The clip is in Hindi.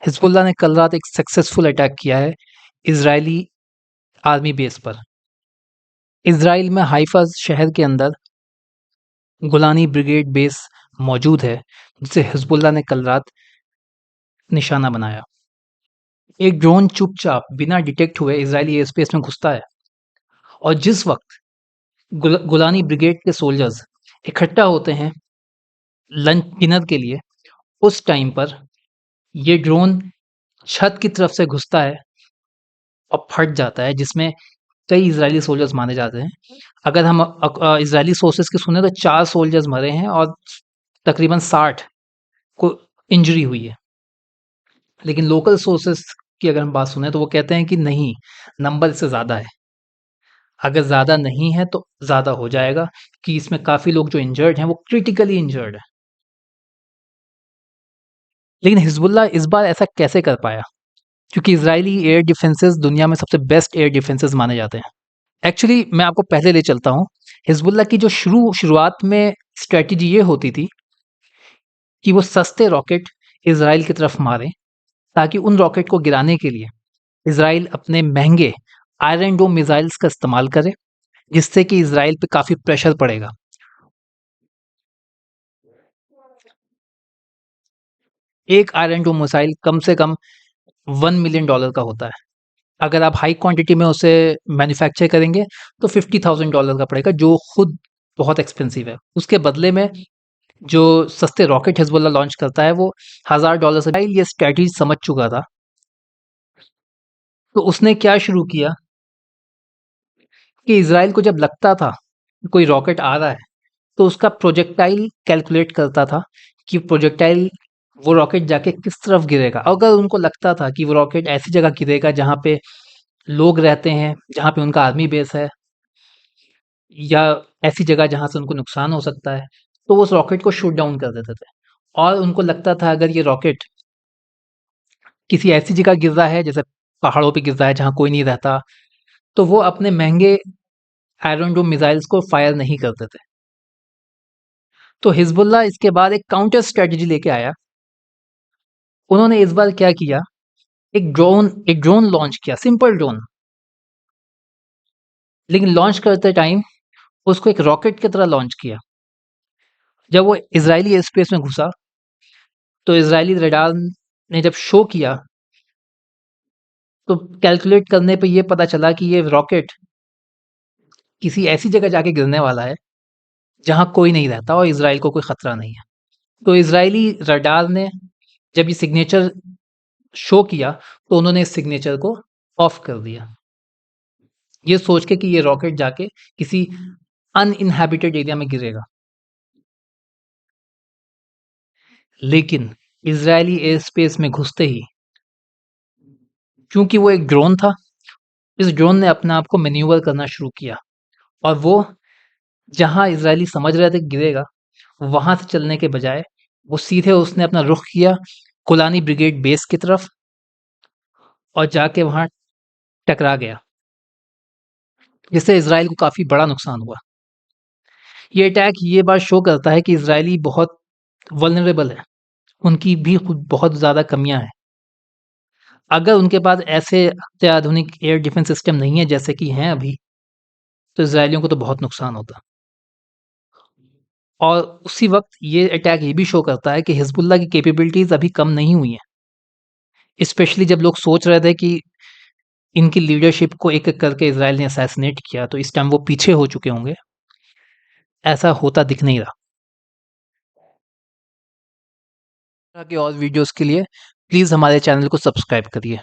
हिजबुल्लाह ने कल रात एक सक्सेसफुल अटैक किया है इजरायली आर्मी बेस पर। इजराइल में हाइफा शहर के अंदर गुलानी ब्रिगेड बेस मौजूद है, जिसे हिजबुल्लाह ने कल रात निशाना बनाया। एक ड्रोन चुपचाप बिना डिटेक्ट हुए इजरायली एयर स्पेस में घुसता है और जिस वक्त गुलानी ब्रिगेड के सोल्जर्स इकट्ठा होते हैं लंच डिनर के लिए, उस टाइम पर ये ड्रोन छत की तरफ से घुसता है और फट जाता है, जिसमें कई इजरायली सोल्जर्स मारे जाते हैं। अगर हम इजरायली सोर्सेज की सुने तो 4 सोल्जर्स मरे हैं और तकरीबन 60 को इंजरी हुई है। लेकिन लोकल सोर्सेज की अगर हम बात सुने तो वो कहते हैं कि नहीं, नंबर इससे ज़्यादा है। अगर ज़्यादा नहीं है तो ज़्यादा हो जाएगा, कि इसमें काफ़ी लोग जो इंजर्ड हैं वो क्रिटिकली इंजर्ड है। लेकिन हिजबुल्लाह इस बार ऐसा कैसे कर पाया? क्योंकि इजरायली एयर डिफेंसेस दुनिया में सबसे बेस्ट एयर डिफेंसेस माने जाते हैं। एक्चुअली मैं आपको पहले ले चलता हूँ। हिजबुल्लाह की जो शुरुआत में स्ट्रेटजी ये होती थी कि वो सस्ते रॉकेट इजराइल की तरफ मारें, ताकि उन रॉकेट को गिराने के लिए इजराइल अपने महंगे आयरन डोम मिसाइल्स का इस्तेमाल करे, जिससे कि इजराइल पे काफ़ी प्रेशर पड़ेगा। एक आयरन डोम मिसाइल कम से कम $1 मिलियन का होता है। अगर आप हाई क्वांटिटी में उसे मैन्युफैक्चर करेंगे तो $50,000 का पड़ेगा, जो खुद बहुत एक्सपेंसिव है। उसके बदले में जो सस्ते रॉकेट हिजबुल्लाह लॉन्च करता है वो $1000 से। ये स्ट्रैटेजी समझ चुका था, तो उसने क्या शुरू किया कि इजराइल को जब लगता था कि कोई रॉकेट आ रहा है, तो उसका प्रोजेक्टाइल कैलकुलेट करता था कि प्रोजेक्टाइल वो रॉकेट जाके किस तरफ गिरेगा। अगर उनको लगता था कि वो रॉकेट ऐसी जगह गिरेगा जहाँ पे लोग रहते हैं, जहाँ पे उनका आर्मी बेस है, या ऐसी जगह जहाँ से उनको नुकसान हो सकता है, तो वो उस रॉकेट को शूट डाउन कर देते थे। और उनको लगता था अगर ये रॉकेट किसी ऐसी जगह गिर रहा है, जैसे पहाड़ों पे गिर रहा है जहाँ कोई नहीं रहता, तो वो अपने महंगे आयरन डोम मिसाइल्स को फायर नहीं करते थे। तो हिजबुल्लाह इसके बाद एक काउंटर स्ट्रेटजी लेके आया। उन्होंने इस बार क्या किया, एक ड्रोन लॉन्च किया, सिंपल ड्रोन। लेकिन लॉन्च करते टाइम उसको एक रॉकेट की तरह लॉन्च किया। जब वो इजरायली एयर स्पेस में घुसा, तो इजरायली रडार ने जब शो किया, तो कैलकुलेट करने पे ये पता चला कि ये रॉकेट किसी ऐसी जगह जाके गिरने वाला है जहाँ कोई नहीं रहता और इजराइल को कोई खतरा नहीं है। तो इजरायली रडार ने जब ये सिग्नेचर शो किया, तो उन्होंने इस सिग्नेचर को ऑफ कर दिया, ये सोच के कि ये रॉकेट जाके किसी अनइनहैबिटेड एरिया में गिरेगा। लेकिन इजरायली एयर स्पेस में घुसते ही, क्योंकि वो एक ड्रोन था, इस ड्रोन ने अपने आप को मैन्यूवर करना शुरू किया और वो जहां इजरायली समझ रहे थे कि गिरेगा, वहां से चलने के बजाय वो सीधे उसने अपना रुख किया कोलानी ब्रिगेड बेस की तरफ और जाके वहां टकरा गया, जिससे इजराइल को काफ़ी बड़ा नुकसान हुआ। ये अटैक ये बात शो करता है कि इजरायली बहुत वल्नरेबल है, उनकी भी खुद बहुत ज़्यादा कमियां हैं। अगर उनके पास ऐसे अत्याधुनिक एयर डिफेंस सिस्टम नहीं है जैसे कि हैं अभी, तो इजरायलियों को तो बहुत नुकसान होता। और उसी वक्त ये अटैक ये भी शो करता है कि हिजबुल्लाह की कैपेबिलिटीज़ अभी कम नहीं हुई हैं। स्पेशली जब लोग सोच रहे थे कि इनकी लीडरशिप को एक-एक करके इज़राइल ने असैसिनेट किया, तो इस टाइम वो पीछे हो चुके होंगे। ऐसा होता दिख नहीं रहा। इस तरह की और वीडियोज़ के लिए प्लीज़ हमारे चैनल को सब्सक्राइब करिए।